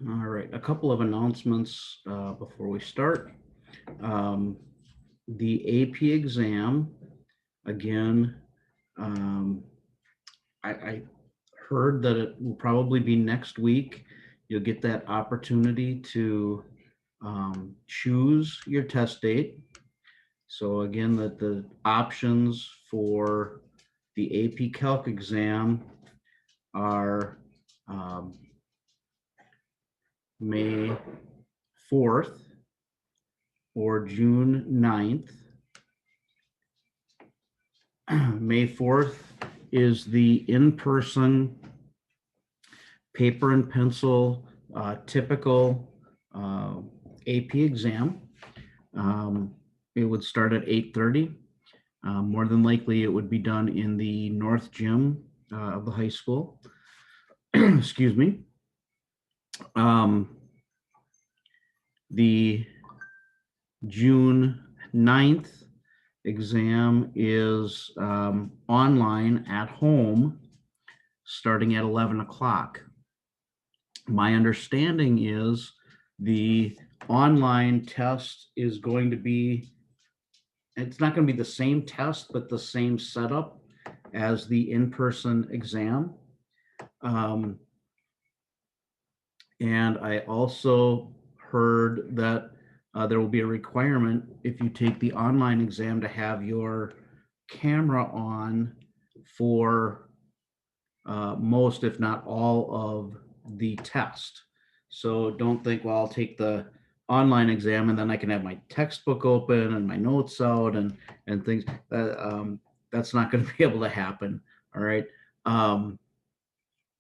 All right, a couple of announcements before we start. The AP exam, again, I heard that it will probably be next week. You'll get that opportunity to choose your test date. So again, the options for the AP Calc exam are May 4th or June 9th. May 4th is the in-person paper and pencil typical AP exam. It would start at 8:30. More than likely, it would be done in the North Gym of the high school. Excuse me. The June 9th exam is online at home starting at 11 o'clock. My understanding is the online test is going to be, it's not going to be the same test, but the same setup as the in-person exam. And I also heard that there will be a requirement if you take the online exam to have your camera on for most, if not all, of the test. So don't think, well, I'll take the online exam and then I can have my textbook open and my notes out and things. That's not going to be able to happen. All right.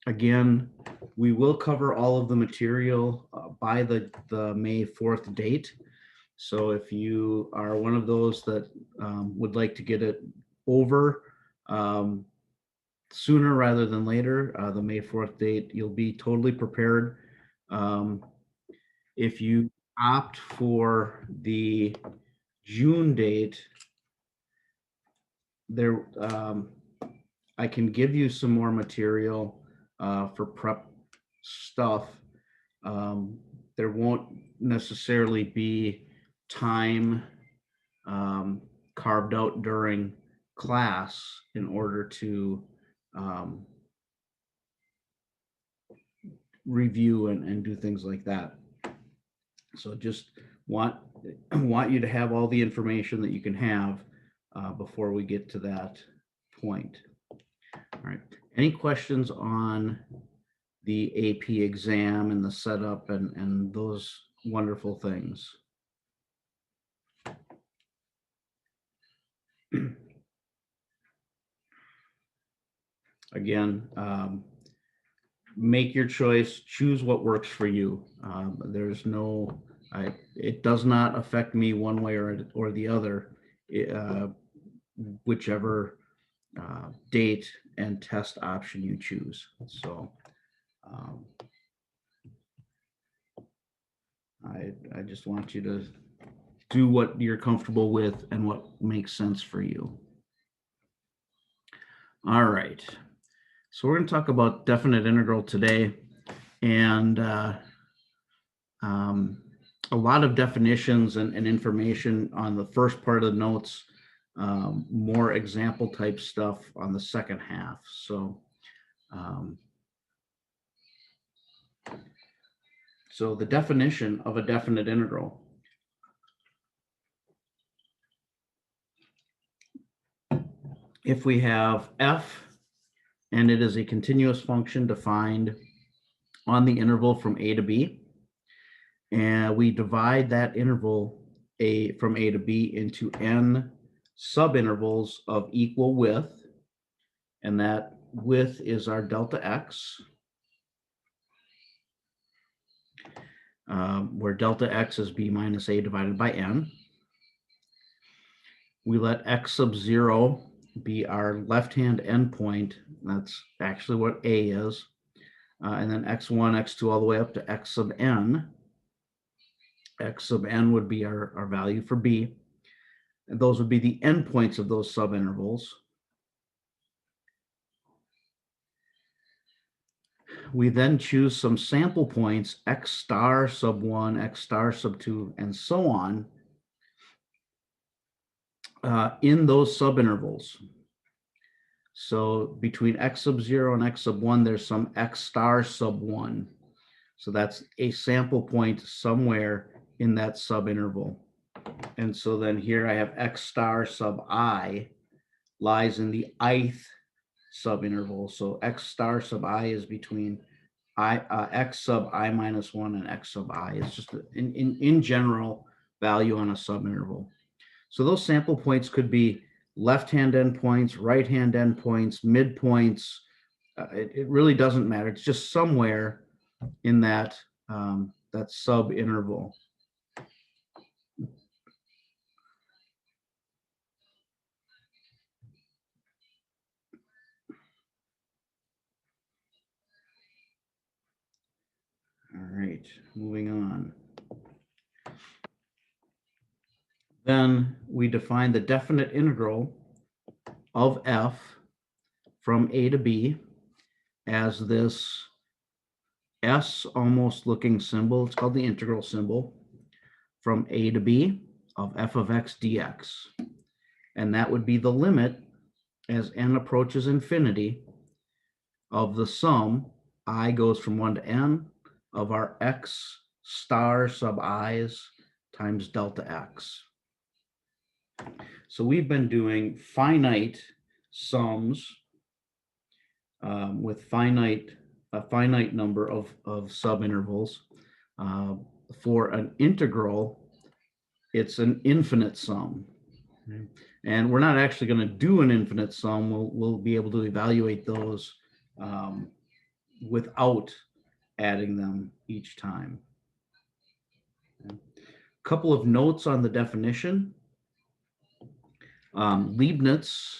Again, we will cover all of the material by the May 4th date. So if you are one of those that would like to get it over sooner rather than later, the May 4th date, you'll be totally prepared. If you opt for the June date, there, I can give you some more material for prep stuff. There won't necessarily be time carved out during class in order to review and do things like that. So just want you to have all the information that you can have before we get to that point. All right. Any questions on the AP exam and the setup and those wonderful things? Again, make your choice, choose what works for you. There's no, it does not affect me one way or the other, whichever date and test option you choose. So I just want you to do what you're comfortable with and what makes sense for you. All right. So we're going to talk about definite integral today, and a lot of definitions and information on the first part of the notes, more example type stuff on the second half. So the definition of a definite integral. If we have f and it is a continuous function defined on the interval from a to b, and we divide that interval from a to b into n subintervals of equal width, and that width is our delta x, where delta x is b minus a divided by n. We let x sub 0 be our left-hand endpoint. That's actually what a is. And then x1, x2, all the way up to x sub n. X sub n would be our value for b. And those would be the endpoints of those subintervals. we then choose some sample points, x star sub 1, x star sub 2, and so on, in those subintervals. So between x sub 0 and x sub 1, there's some x star sub 1. So that's a sample point somewhere in that subinterval. And so then here I have x star sub I lies in the ith subinterval. So x star sub I is between x sub I minus 1 and x sub I. It's just in general value on a subinterval. So those sample points could be left-hand endpoints, right-hand endpoints, midpoints. It really doesn't matter. It's just somewhere in that that subinterval. All right, moving on. Then we define the definite integral of f from a to b as this S almost looking symbol. It's called the integral symbol from a to b of f of x dx. And that would be the limit as n approaches infinity of the sum, I goes from 1 to n, of our x star sub i's times delta x. So we've been doing finite sums with a finite number of subintervals. For an integral, it's an infinite sum. And we're not actually going to do an infinite sum. We'll be able to evaluate those without adding them each time. A couple of notes on the definition. Leibniz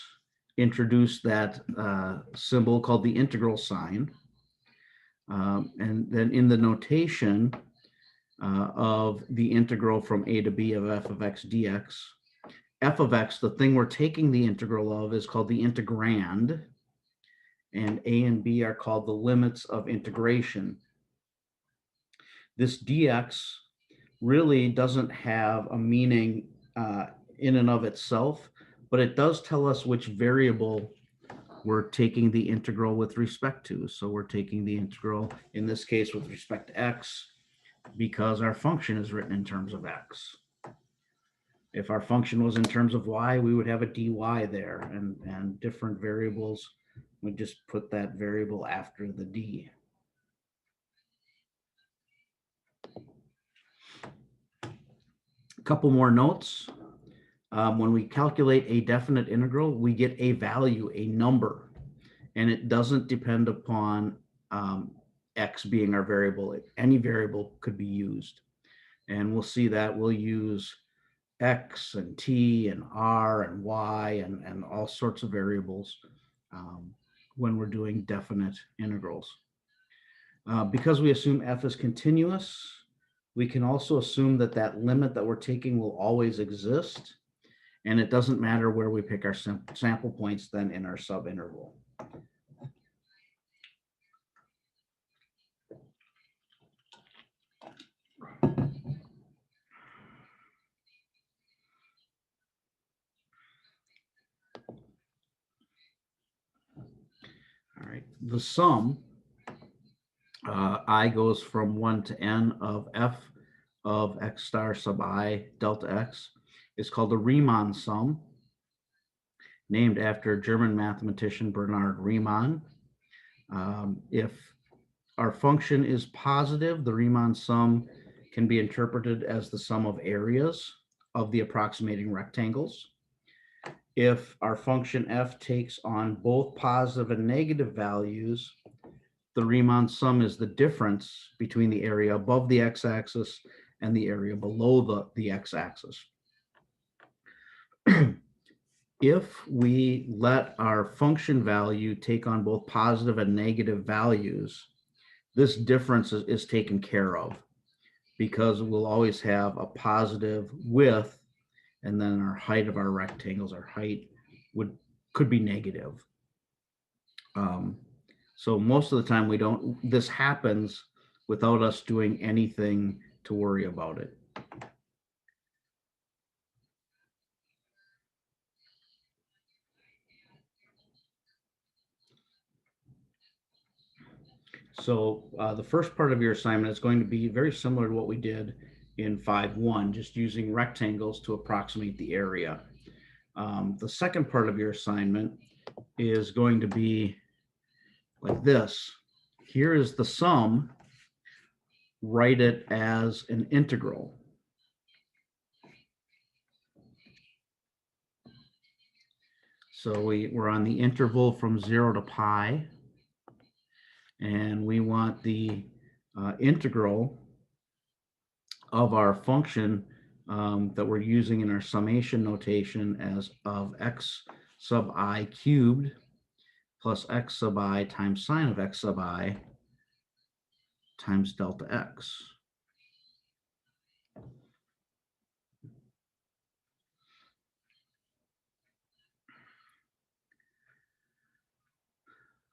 introduced that symbol called the integral sign. And then in the notation of the integral from a to b of f of x dx, f of x, the thing we're taking the integral of, is called the integrand, and a and b are called the limits of integration. This dx really doesn't have a meaning in and of itself, but it does tell us which variable we're taking the integral with respect to. So we're taking the integral, in this case, with respect to x, because our function is written in terms of x. If our function was in terms of y, we would have a dy there, and different variables, we just put that variable after the d. A couple more notes. When we calculate a definite integral, we get a value, a number, and it doesn't depend upon x being our variable. Any variable could be used. And we'll see that we'll use x and t and r and y and all sorts of variables when we're doing definite integrals. Because we assume f is continuous, we can also assume that that limit that we're taking will always exist, and it doesn't matter where we pick our sample points then in our subinterval. All right, the sum, I goes from 1 to n of f of x star sub I delta x, is called the Riemann sum, named after German mathematician Bernhard Riemann. If our function is positive, the Riemann sum can be interpreted as the sum of areas of the approximating rectangles. If our function f takes on both positive and negative values, the Riemann sum is the difference between the area above the x-axis and the area below the x-axis. If we let our function value take on both positive and negative values, this difference is taken care of, because we'll always have a positive width, and then our height of our rectangles, our height could be negative. So most of the time this happens without us doing anything to worry about it. So the first part of your assignment is going to be very similar to what we did in 5.1, just using rectangles to approximate the area. The second part of your assignment is going to be like this. Here is the sum. Write it as an integral. So we're on the interval from 0 to pi, and we want the integral of our function that we're using in our summation notation as of x sub I cubed plus x sub I times sine of x sub I times delta x.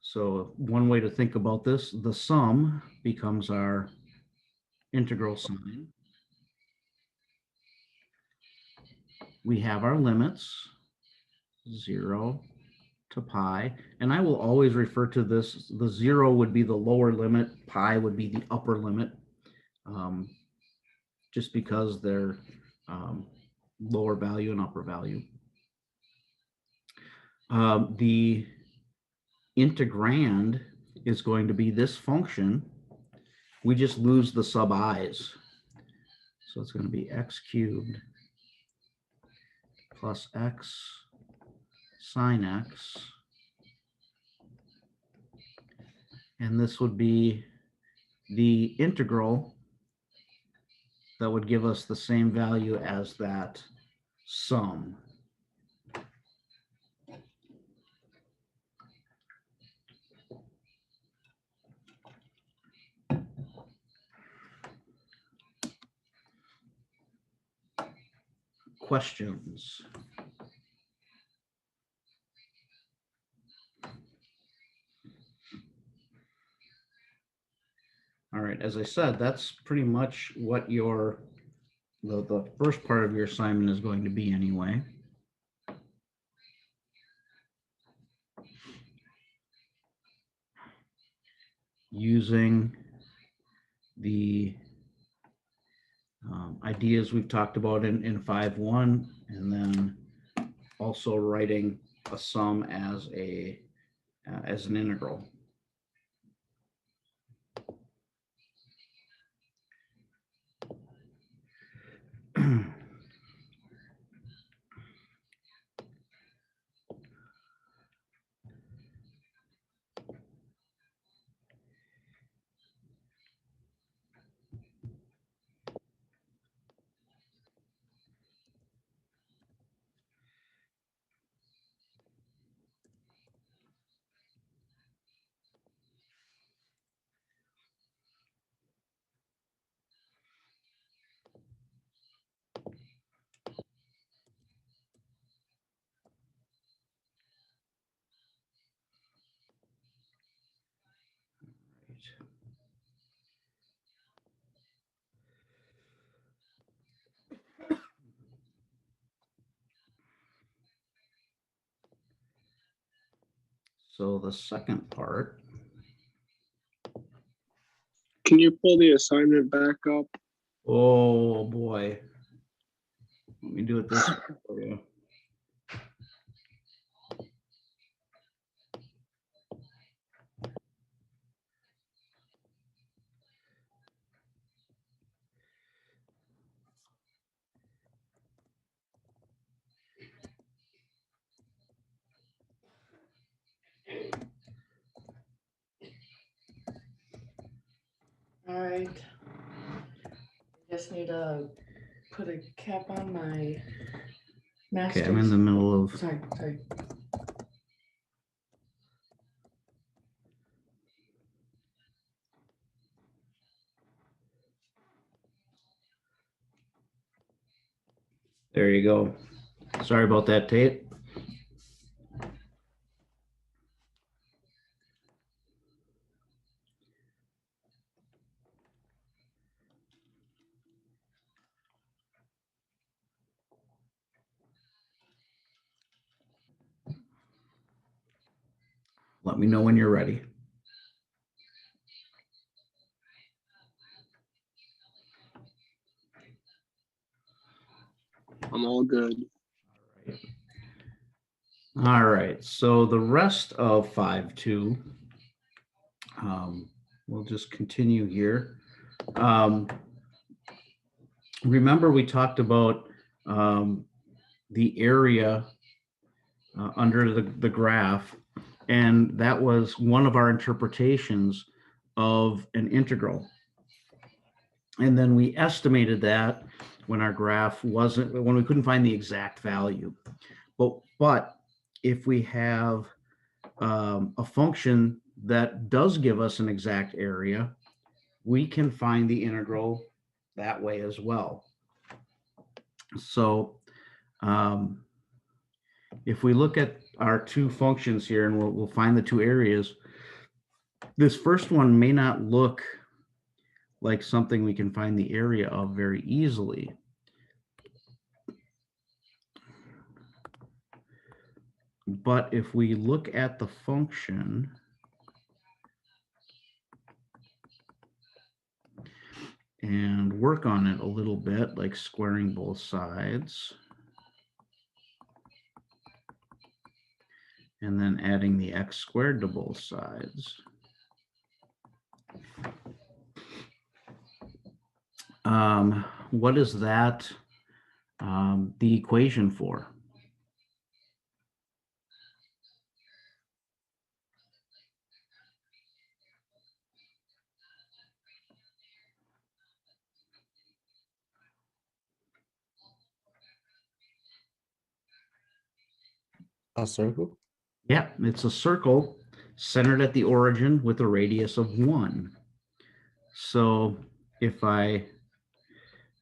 So one way to think about this, the sum becomes our integral sign. We have our limits, 0 to pi, and I will always refer to this, the 0 would be the lower limit, pi would be the upper limit, just because they're lower value and upper value. The integrand is going to be this function. We just lose the sub i's. So it's going to be x cubed plus x sine x. And this would be the integral that would give us the same value as that sum. Questions? All right, as I said, that's pretty much what the first part of your assignment is going to be anyway. Using the ideas we've talked about in 5.1, and then also writing a sum as an integral. So the second part. Can you pull the assignment back up? Oh boy. Let me do it this way for you. All right. Just need to put a cap on my master's. Okay, I'm in the middle of. Sorry. There you go. Sorry about that, Tate. Let me know when you're ready. I'm all good. All right, so the rest of 5-2, we'll just continue here. Remember we talked about the area under the graph, and that was one of our interpretations of an integral. And then we estimated that when our graph wasn't, when we couldn't find the exact value. But if we have a function that does give us an exact area, we can find the integral that way as well. So if we look at our two functions here, and we'll find the two areas, this first one may not look like something we can find the area of very easily. But if we look at the function and work on it a little bit, like squaring both sides, and then adding the x squared to both sides. What is that the equation for? A circle? Yeah, it's a circle centered at the origin with a radius of 1. So if I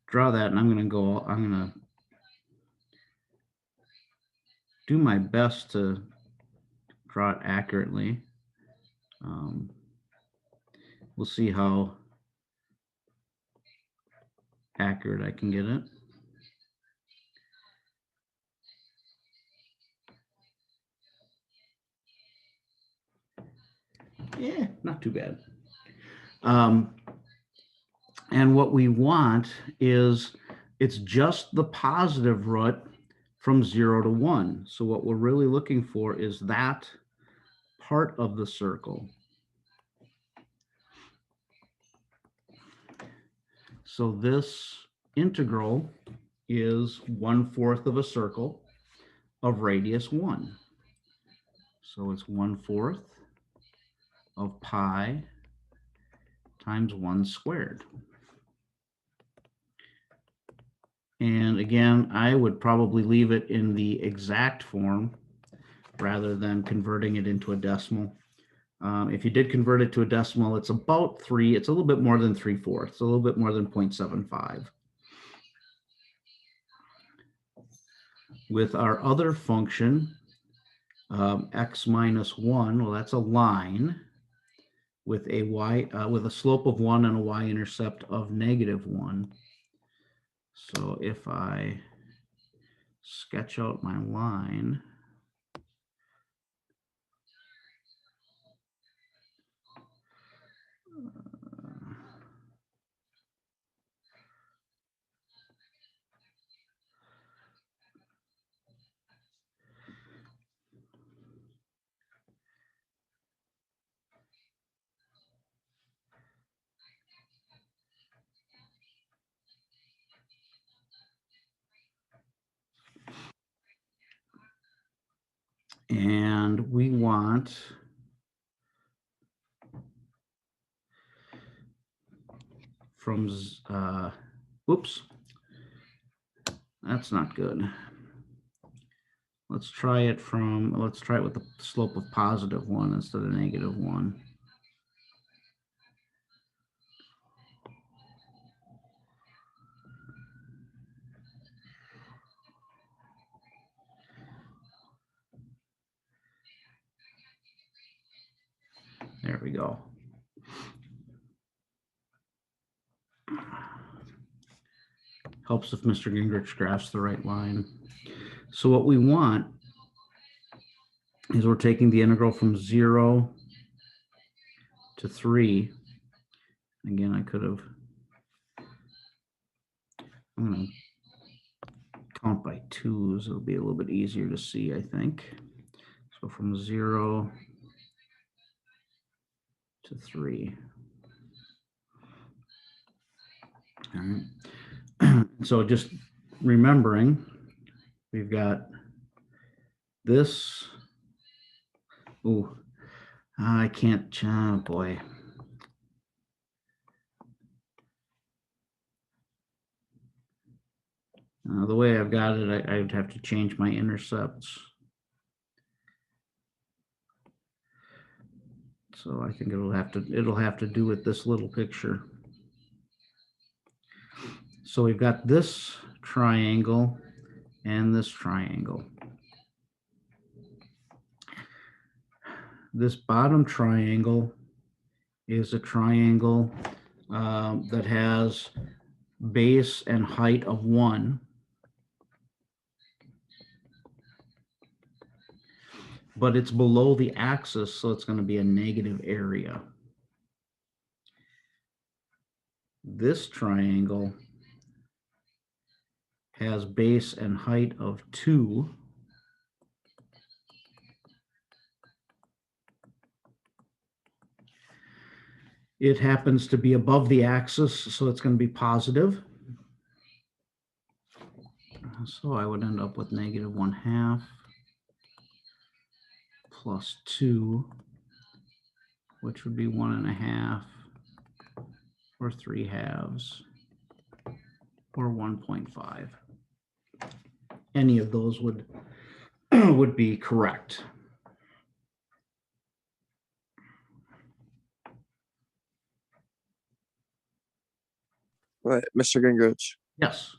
draw that, and I'm going to do my best to draw it accurately. We'll see how accurate I can get it. Yeah, not too bad. And what we want is, it's just the positive root from 0 to 1. So what we're really looking for is that part of the circle. So this integral is 1/4 of a circle of radius 1. So it's 1/4 of pi times 1 squared. And again, I would probably leave it in the exact form rather than converting it into a decimal. If you did convert it to a decimal, it's about 3. It's a little bit more than 3/4, a little bit more than 0.75. With our other function, x minus 1, well, that's a line with a y, with a slope of 1 and a y-intercept of -1. So if I sketch out my line, and we want from, oops, that's not good. Let's try it with the slope of +1 instead of -1. There we go. Helps if Mr. Gingrich graphs the right line. So what we want is we're taking the integral from 0 to 3. Again, I could have, I'm going to count by 2s. It'll be a little bit easier to see, I think. So from 0 to 3. All right. So just remembering, we've got this. Oh, I can't, oh boy. The way I've got it, I would have to change my intercepts. So I think it'll have to do with this little picture. So we've got this triangle and this triangle. This bottom triangle is a triangle that has base and height of 1. But it's below the axis, so it's going to be a negative area. This triangle has base and height of 2. It happens to be above the axis, so it's going to be positive. So I would end up with negative 1/2 plus 2, which would be 1.5 or 3/2 or 1.5. Any of those would would be correct. Right, Mr. Gingrich, Yes.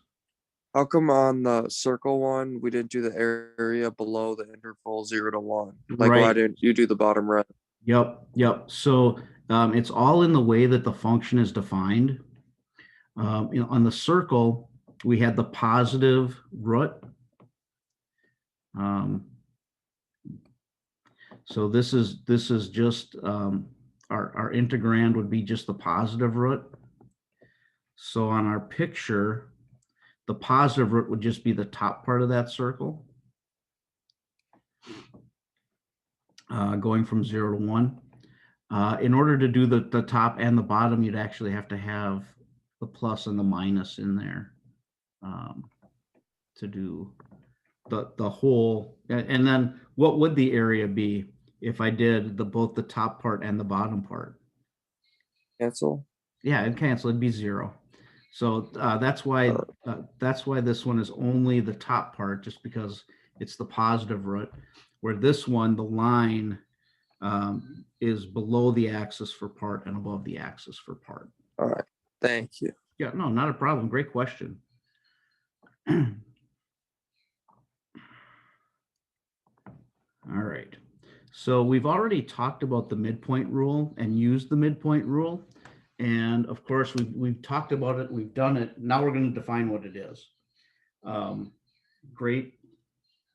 how come on the circle one, we didn't do the area below the interval 0 to 1? Like, why Right. didn't you do the bottom right? Yep. So it's all in the way that the function is defined. On the circle, we had the positive root. So this is just our integrand would be just the positive root. So on our picture, the positive root would just be the top part of that circle, going from 0 to 1. In order to do the top and the bottom, you'd actually have to have the plus and the minus in there to do the whole. And then what would the area be if I did both the top part and the bottom part? Cancel? Yeah, it'd cancel. It'd be 0. So that's why this one is only the top part, just because it's the positive root, where this one, the line is below the axis for part and above the axis for part. All right, thank you. Yeah, no, not a problem. Great question. All right. So we've already talked about the midpoint rule and used the midpoint rule. And of course, we've talked about it, we've done it. Now we're going to define what it is. Great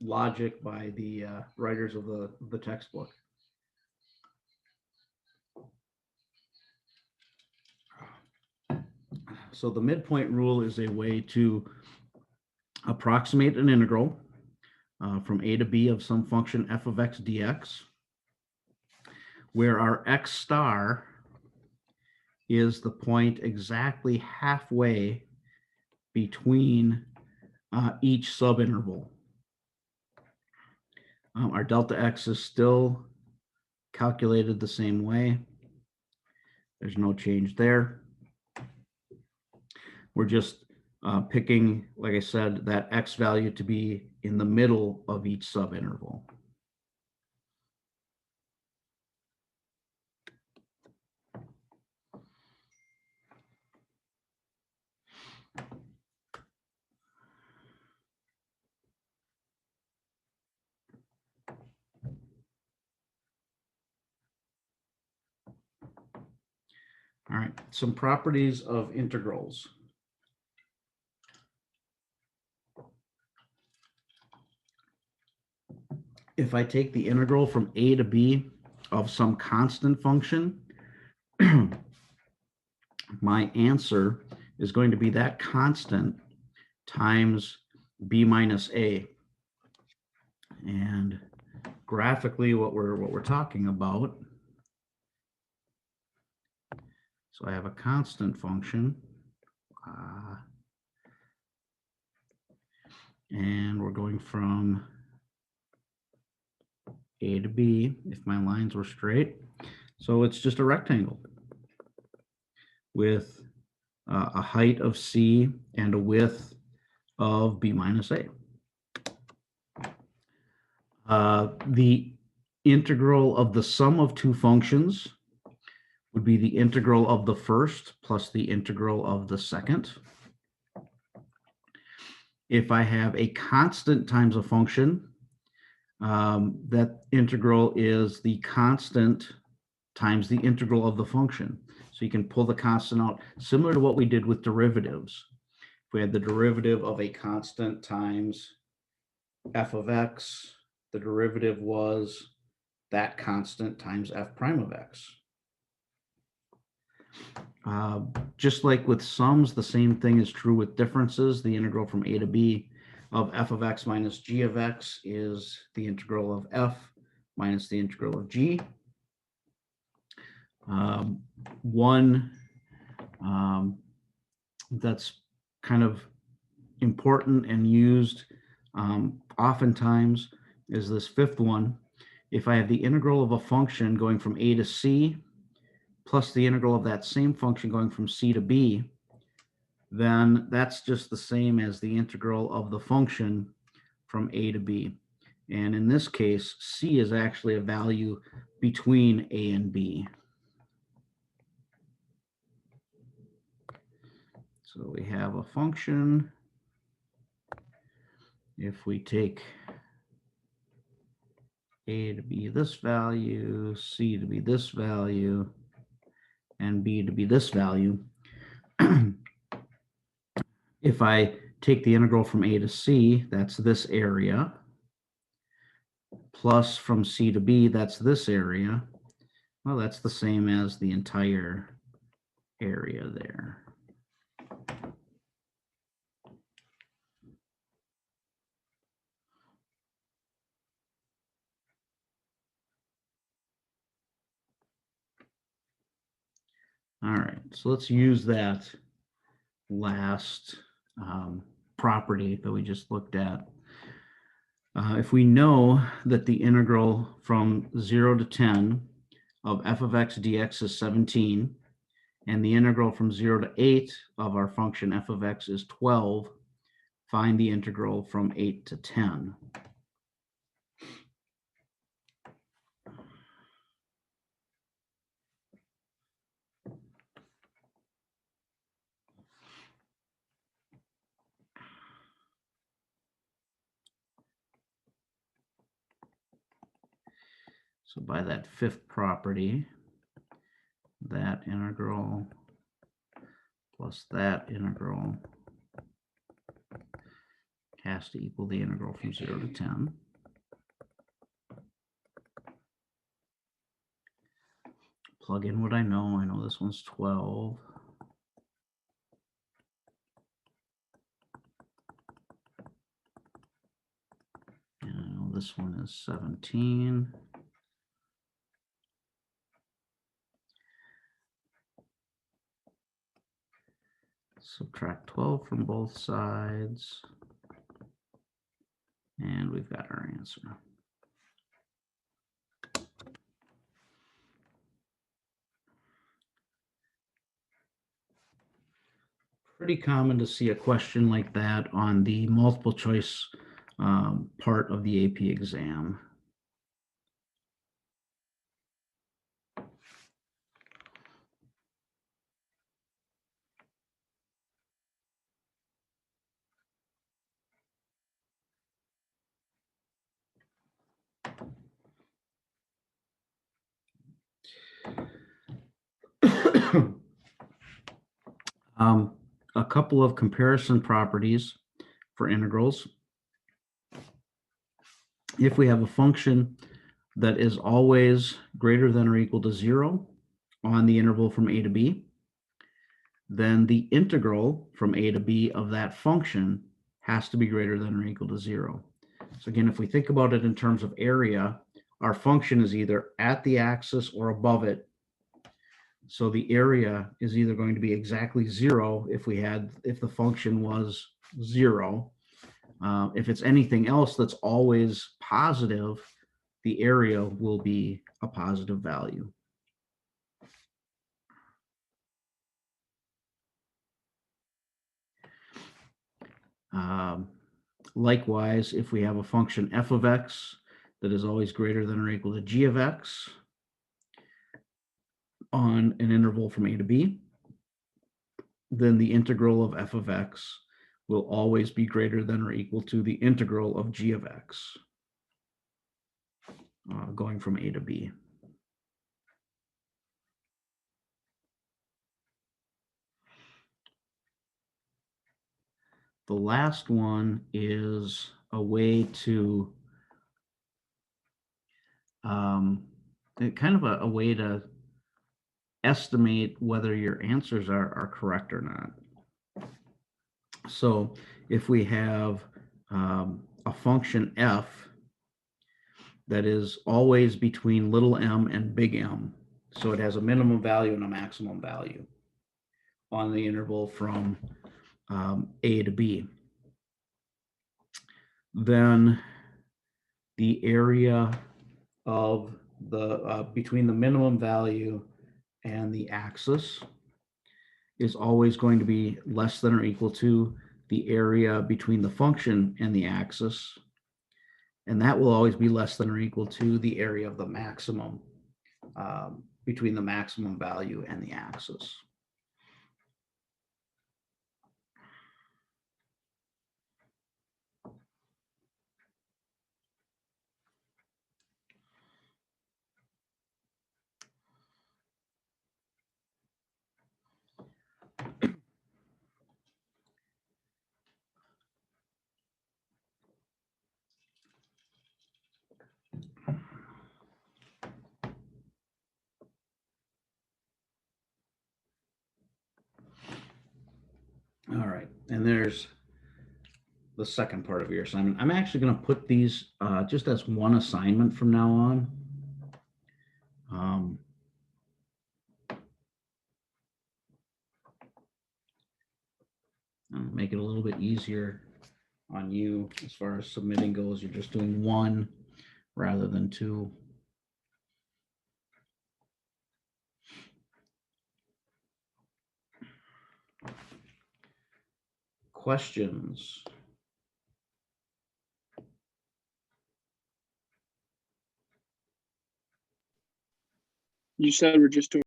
logic by the writers of the textbook. So the midpoint rule is a way to approximate an integral from a to b of some function f of x dx, where our x star is the point exactly halfway between each subinterval. Our delta x is still calculated the same way. There's no change there. We're just picking, like I said, that x value to be in the middle of each subinterval. All right, some properties of integrals. if I take the integral from a to b of some constant function, my answer is going to be that constant times b minus a. And graphically, what we're talking about, so I have a constant function, and we're going from a to b if my lines were straight. So it's just a rectangle with a height of c and a width of b minus a. The integral of the sum of two functions would be the integral of the first plus the integral of the second. If I have a constant times a function, that integral is the constant times the integral of the function. So you can pull the constant out, similar to what we did with derivatives. If we had the derivative of a constant times f of x, the derivative was that constant times f prime of x. Just like with sums, the same thing is true with differences. The integral from a to b of f of x minus g of x is the integral of f minus the integral of g. One that's kind of important and used oftentimes is this fifth one. If I have the integral of a function going from a to c plus the integral of that same function going from c to b, then that's just the same as the integral of the function from a to b. And in this case, c is actually a value between a and b. So we have a function. If we take a to be this value, c to be this value, and b to be this value, if I take the integral from a to c, that's this area, plus from c to b, that's this area, well, that's the same as the entire area there. All right, so let's use that last property that we just looked at. If we know that the integral from 0 to 10 of f of x dx is 17, and the integral from 0 to 8 of our function f of x is 12, find the integral from 8 to 10. So by that fifth property, that integral plus that integral has to equal the integral from 0 to 10. Plug in what I know. I know this one's 12. And I know this one is 17. Subtract 12 from both sides. And we've got our answer. Pretty common to see a question like that on the multiple choice part of the AP exam. A couple of comparison properties for integrals. if we have a function that is always greater than or equal to 0 on the interval from a to b, then the integral from a to b of that function has to be greater than or equal to 0. So again, if we think about it in terms of area, our function is either at the axis or above it. So the area is either going to be exactly 0 if the function was 0. If it's anything else that's always positive, the area will be a positive value. Likewise, if we have a function f of x that is always greater than or equal to g of x on an interval from a to b, then the integral of f of x will always be greater than or equal to the integral of g of x going from a to b. The last one is a way to kind of a way to estimate whether your answers are correct or not. So if we have a function f that is always between little m and big M, so it has a minimum value and a maximum value on the interval from a to b, then the area of the between the minimum value and the axis is always going to be less than or equal to the area between the function and the axis, and that will always be less than or equal to the area of the maximum between the maximum value and the axis. All right, and there's the second part of your assignment. I'm actually going to put these just as one assignment from now on. Make it a little bit easier on you as far as submitting goes. You're just doing one rather than two. Questions? You said we're just doing